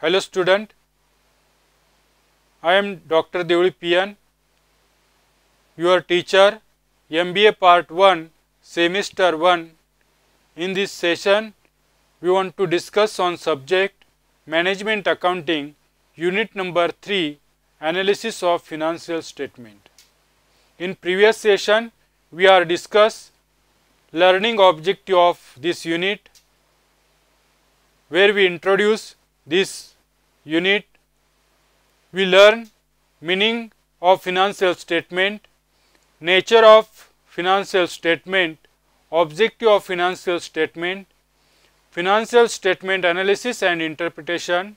Hello student, I am Dr. Deoli Pian, your teacher, MBA Part 1, Semester 1. In this session, we want to discuss on subject Management Accounting, Unit number 3, Analysis of Financial Statement. In previous session, we are discuss learning objective of this unit, where we introduce this unit. We learn meaning of financial statement, nature of financial statement, objective of financial statement analysis and interpretation,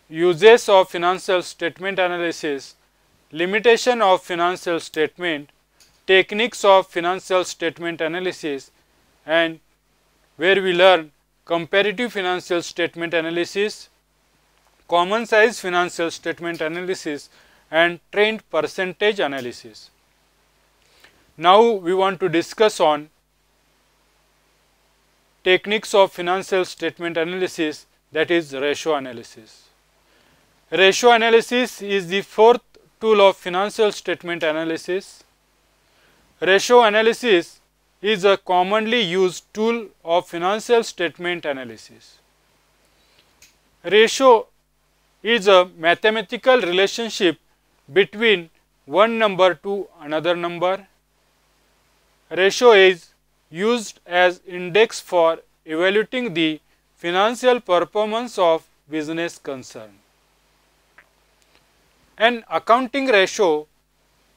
uses of financial statement analysis, limitation of financial statement, techniques of financial statement analysis, and where we learn comparative financial statement analysis, common size financial statement analysis, and trend percentage analysis. Now we want to discuss on techniques of financial statement analysis, that is ratio analysis. Ratio analysis is the fourth tool of financial statement analysis. Ratio analysis is a commonly used tool of financial statement analysis. Ratio is a mathematical relationship between one number to another number. Ratio is used as index for evaluating the financial performance of business concern. An accounting ratio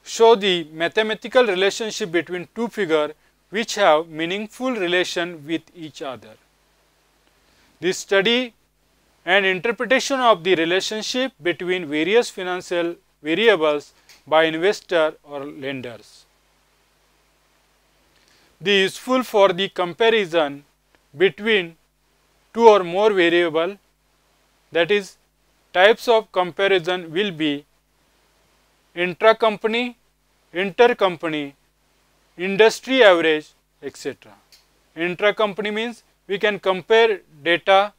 shows the mathematical relationship between two figures which have meaningful relation with each other. The study and interpretation of the relationship between various financial variables by investor or lenders. The useful for the comparison between two or more variable, that is types of comparison will be intra-company, intercompany, industry average, etc. Intra-company means we can compare data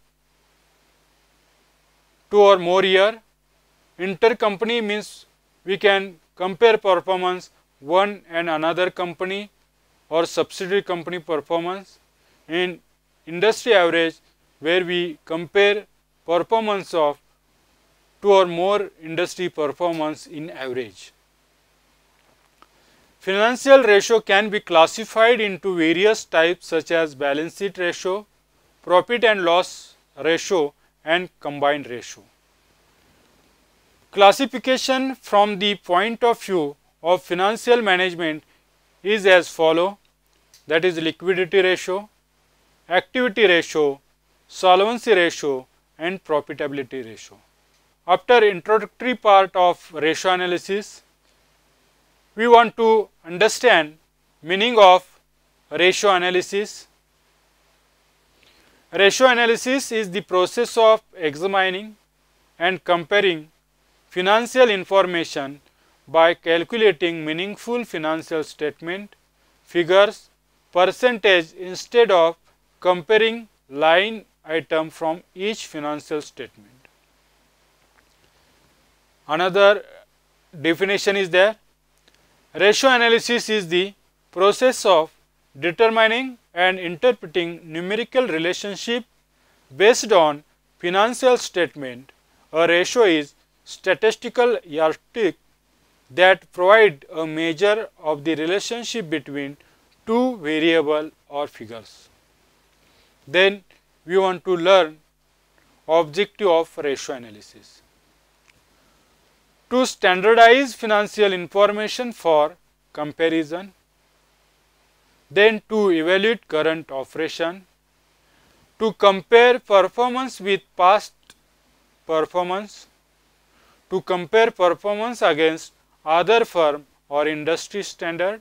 2 or more year. Intercompany means we can compare performance one and another company or subsidiary company performance. In industry average, where we compare performance of 2 or more industry performance in average. Financial ratio can be classified into various types such as balance sheet ratio, profit and loss ratio, and combined ratio. Classification from the point of view of financial management is as follow, that is liquidity ratio, activity ratio, solvency ratio, and profitability ratio. After introductory part of ratio analysis, we want to understand meaning of ratio analysis. Ratio analysis is the process of examining and comparing financial information by calculating meaningful financial statement figures percentage instead of comparing line item from each financial statement. Another definition is there. Ratio analysis is the process of determining and interpreting numerical relationship based on financial statement. A ratio is statistical yardstick that provide a measure of the relationship between two variable or figures. Then we want to learn objective of ratio analysis. To standardize financial information for comparison, then to evaluate current operation, to compare performance with past performance, to compare performance against other firm or industry standard,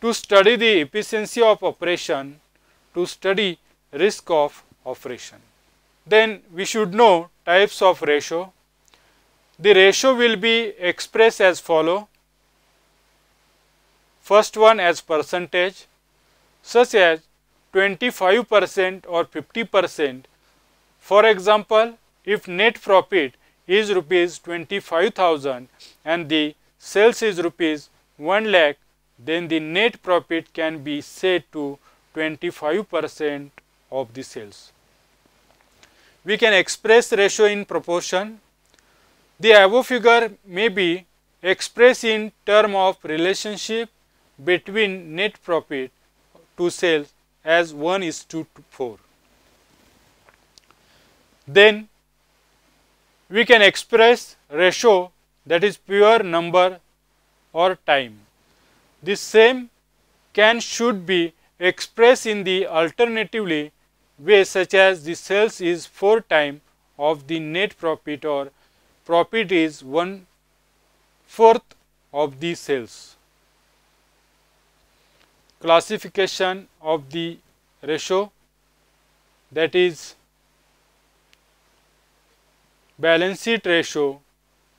to study the efficiency of operation, to study risk of operation. Then we should know types of ratio. The ratio will be expressed as follow. First one as percentage, such as 25% or 50%. For example, if net profit is rupees 25,000 and the sales is rupees 1 lakh, then the net profit can be set to 25% of the sales. We can express ratio in proportion. The above figure may be expressed in terms of relationship between net profit to sales as 1:4. Then we can express ratio, that is pure number or time. The same should be expressed in the alternatively way, such as the sales is 4 times of the net profit or profit is 1/4 of the sales. Classification of the ratio, that is balance sheet ratio,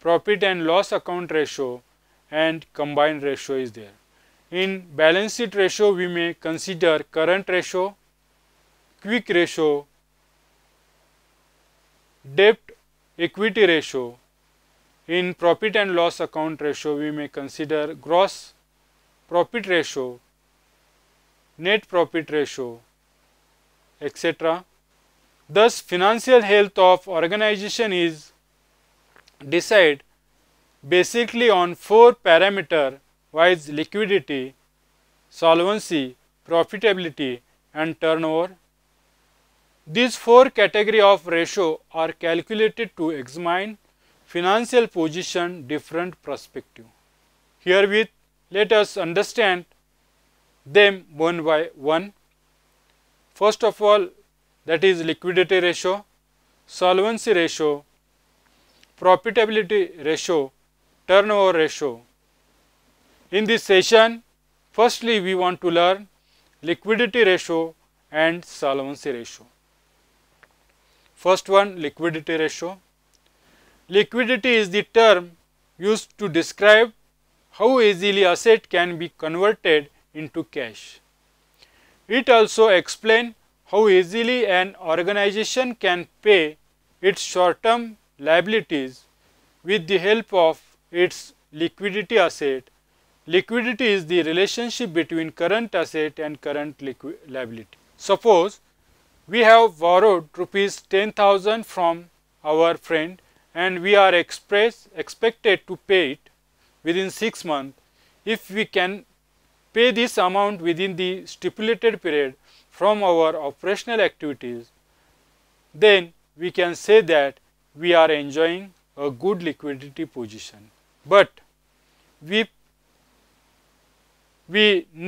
profit and loss account ratio, and combined ratio is there. In balance sheet ratio, we may consider current ratio, quick ratio, debt equity ratio. In profit and loss account ratio, we may consider gross profit ratio, net profit ratio, etc. Thus, financial health of organization is decided basically on 4 parameters, viz. Liquidity, solvency, profitability, and turnover. These 4 categories of ratio are calculated to examine financial position different perspective. Herewith, let us understand them one by one. First of all, that is liquidity ratio, solvency ratio, profitability ratio, turnover ratio. In this session, firstly we want to learn liquidity ratio and solvency ratio. First one, liquidity ratio. Liquidity is the term used to describe how easily asset can be converted into cash. It also explains how easily an organization can pay its short-term liabilities with the help of its liquidity asset. Liquidity is the relationship between current asset and current liability. Suppose we have borrowed rupees 10,000 from our friend and we are expected to pay it within 6 months. If we can pay this amount within the stipulated period from our operational activities, then we can say that we are enjoying a good liquidity position. But we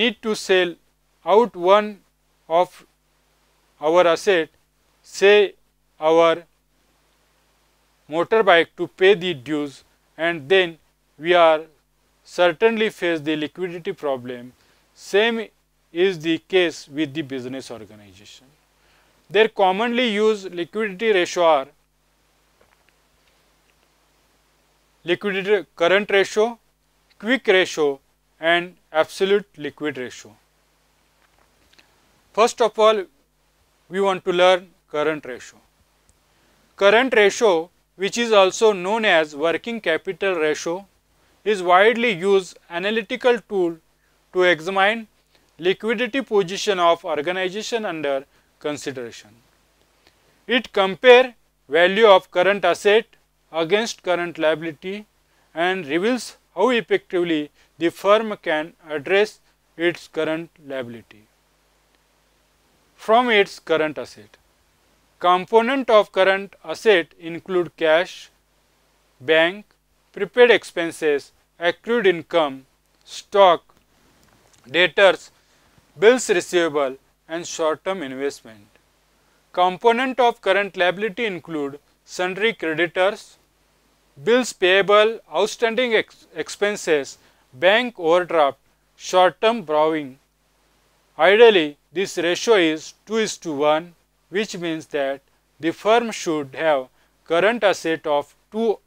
need to sell out one of our asset, say our motorbike, to pay the dues, and then we are certainly face the liquidity problem. Same is the case with the business organization. Their commonly used liquidity ratio are liquidity current ratio, quick ratio, and absolute liquid ratio. First of all, we want to learn current ratio. Current ratio, which is also known as working capital ratio, is widely used analytical tool to examine liquidity position of organization under consideration. It compares value of current asset against current liability and reveals how effectively the firm can address its current liability from its current asset. Component of current asset include cash, bank, prepaid expenses, accrued income, stock, debtors, bills receivable, and short-term investment. Component of current liability include sundry creditors, bills payable, outstanding expenses, bank overdraft, short-term borrowing. Ideally, this ratio is 2:1, which means that the firm should have current asset of 2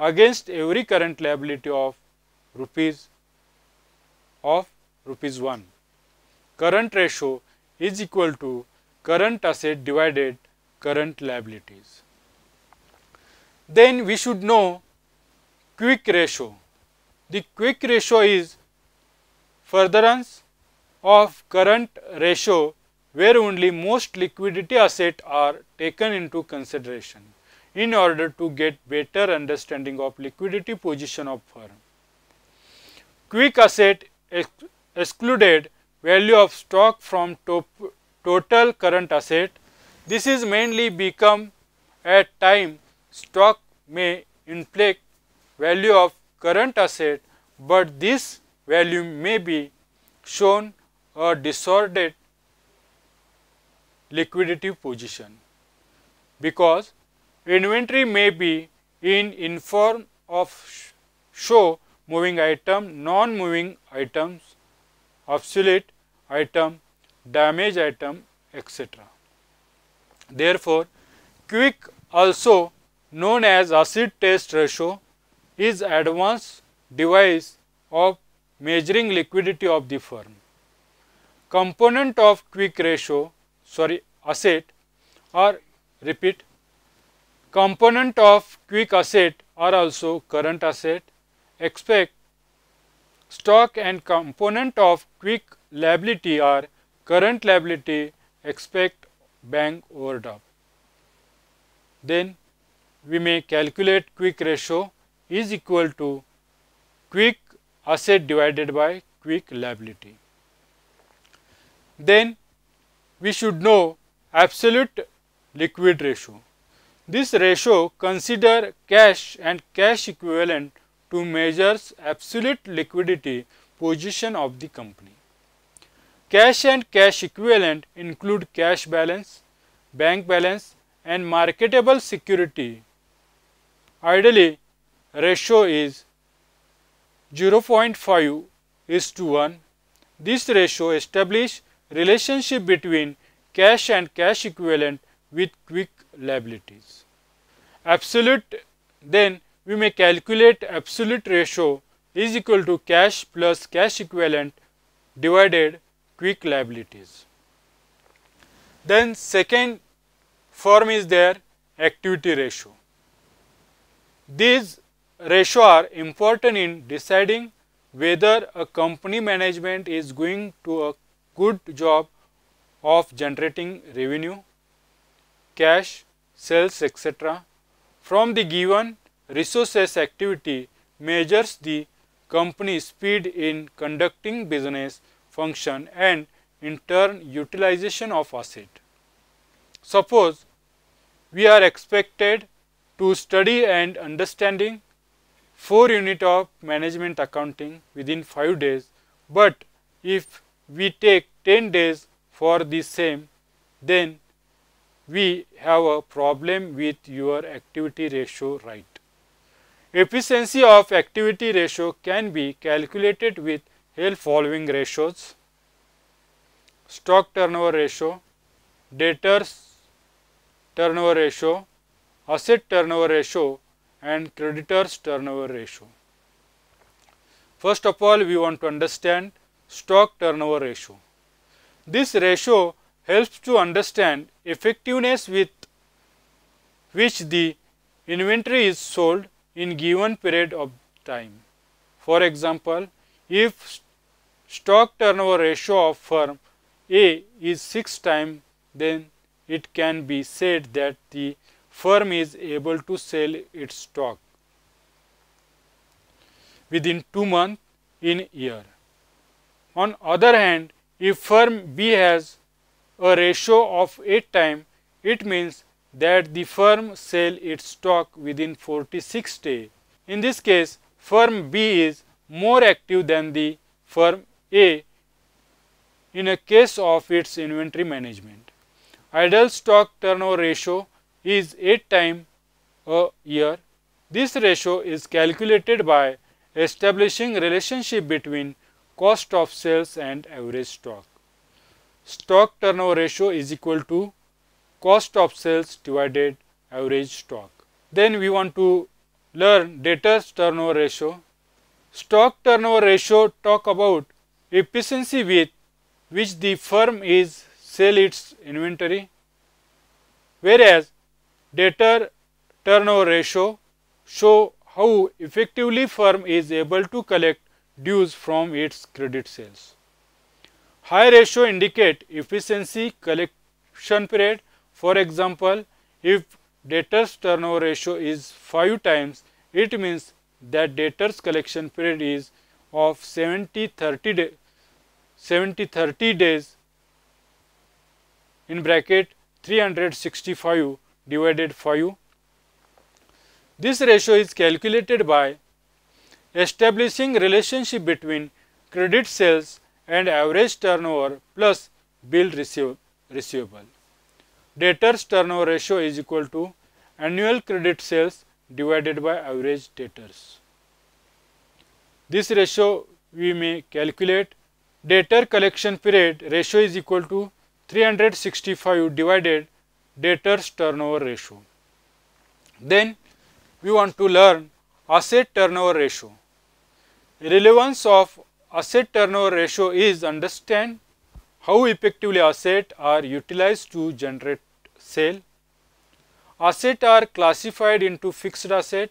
against every current liability of rupees 1. Current ratio is equal to current asset divided current liabilities. Then we should know quick ratio. The quick ratio is furtherance of current ratio where only most liquidity assets are taken into consideration in order to get better understanding of liquidity position of firm. Quick asset excluded value of stock from total current asset. This is mainly become at time stock may inflate value of current asset, but this value may be shown a disordered liquidity position because inventory may be in form of show moving item, non-moving items, obsolete item, damaged item, etc. Therefore, quick, also known as acid test ratio, is advanced device of measuring liquidity of the firm. Component of quick ratio, asset are repeat. Component of quick asset are also current asset, expect stock, and component of quick liability are current liability, expect bank overdraft. Then we may calculate quick ratio is equal to quick asset divided by quick liability. Then we should know absolute liquid ratio. This ratio consider cash and cash equivalent to measures absolute liquidity position of the company. Cash and cash equivalent include cash balance, bank balance, and marketable security. Ideally, ratio is 0.5:1. This ratio establishes relationship between cash and cash equivalent with quick liabilities. Absolute, then we may calculate absolute ratio is equal to cash plus cash equivalent divided quick liabilities. Then second form is there activity ratio. These ratios are important in deciding whether a company management is going to a good job of generating revenue, cash, sales, etc. from the given resources. Activity measures the company's speed in conducting business function and in turn utilization of asset. Suppose we are expected to study and understanding 4 units of management accounting within 5 days, but if we take 10 days for the same, then we have a problem with your activity ratio, right? Efficiency of activity ratio can be calculated with help following ratios: stock turnover ratio, debtors turnover ratio, asset turnover ratio, and creditors turnover ratio. First of all, we want to understand stock turnover ratio. This ratio helps to understand effectiveness with which the inventory is sold in given period of time. For example, if stock turnover ratio of firm A is 6 times, then it can be said that the firm is able to sell its stock within 2 months in a year. On other hand, if firm B has a ratio of 8 times, it means that the firm sell its stock within 46 days. In this case, firm B is more active than the firm A in a case of its inventory management. Ideal stock turnover ratio is 8 times a year. This ratio is calculated by establishing relationship between cost of sales and average stock. Stock turnover ratio is equal to cost of sales divided average stock. Then we want to learn debtors turnover ratio. Stock turnover ratio talk about efficiency with which the firm is sell its inventory, whereas debtor turnover ratio show how effectively firm is able to collect dues from its credit sales. High ratio indicate efficiency collection period. For example, if debtors turnover ratio is 5 times, it means that debtors collection period is of 70-30 days in bracket 365 divided 5. This ratio is calculated by establishing relationship between credit sales and average turnover plus bill receivable. Debtors turnover ratio is equal to annual credit sales divided by average debtors. This ratio we may calculate. Debtor collection period ratio is equal to 365 divided debtors turnover ratio. Then we want to learn asset turnover ratio. Relevance of asset turnover ratio is understand how effectively assets are utilized to generate sale. Assets are classified into fixed asset,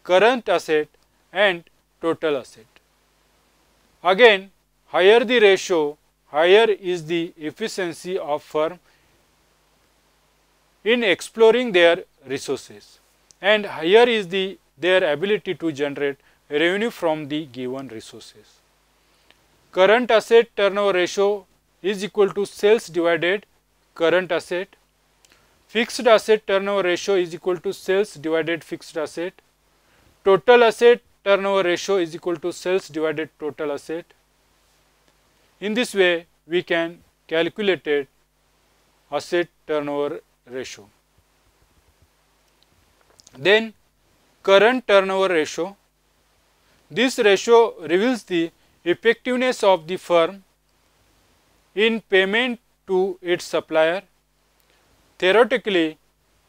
current asset and total asset. Again, higher the ratio, higher is the efficiency of firm in exploring their resources, and higher is their ability to generate revenue from the given resources. Current asset turnover ratio is equal to sales divided current asset. Fixed asset turnover ratio is equal to sales divided fixed asset. Total asset turnover ratio is equal to sales divided total asset. In this way, we can calculate asset turnover ratio. Then current turnover ratio. This ratio reveals the effectiveness of the firm in payment to its supplier. Theoretically,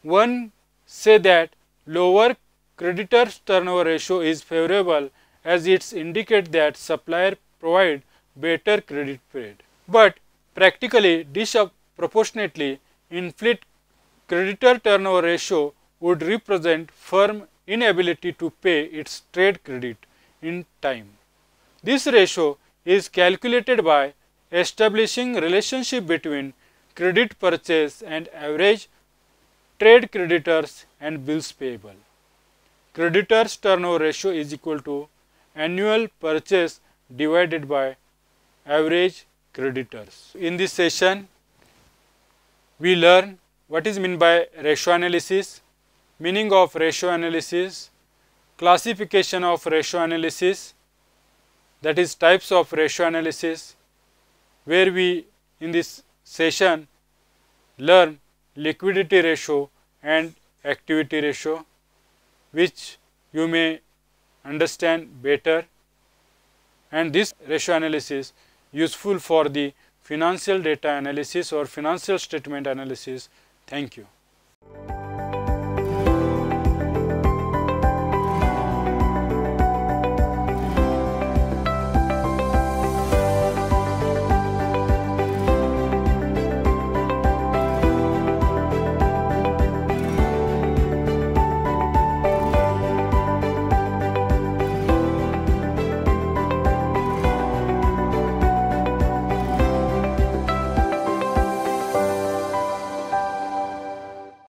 one say that lower creditors turnover ratio is favorable as it indicates that supplier provide better credit period. But practically, disproportionately inflate creditor turnover ratio would represent firm inability to pay its trade credit in time. This ratio is calculated by establishing relationship between credit purchase and average trade creditors and bills payable. Creditors turnover ratio is equal to annual purchase divided by average creditors. In this session, we learn what is meant by ratio analysis, meaning of ratio analysis, classification of ratio analysis, that is types of ratio analysis, where we in this session learn liquidity ratio and activity ratio, which you may understand better, and this ratio analysis useful for the financial data analysis or financial statement analysis. Thank you.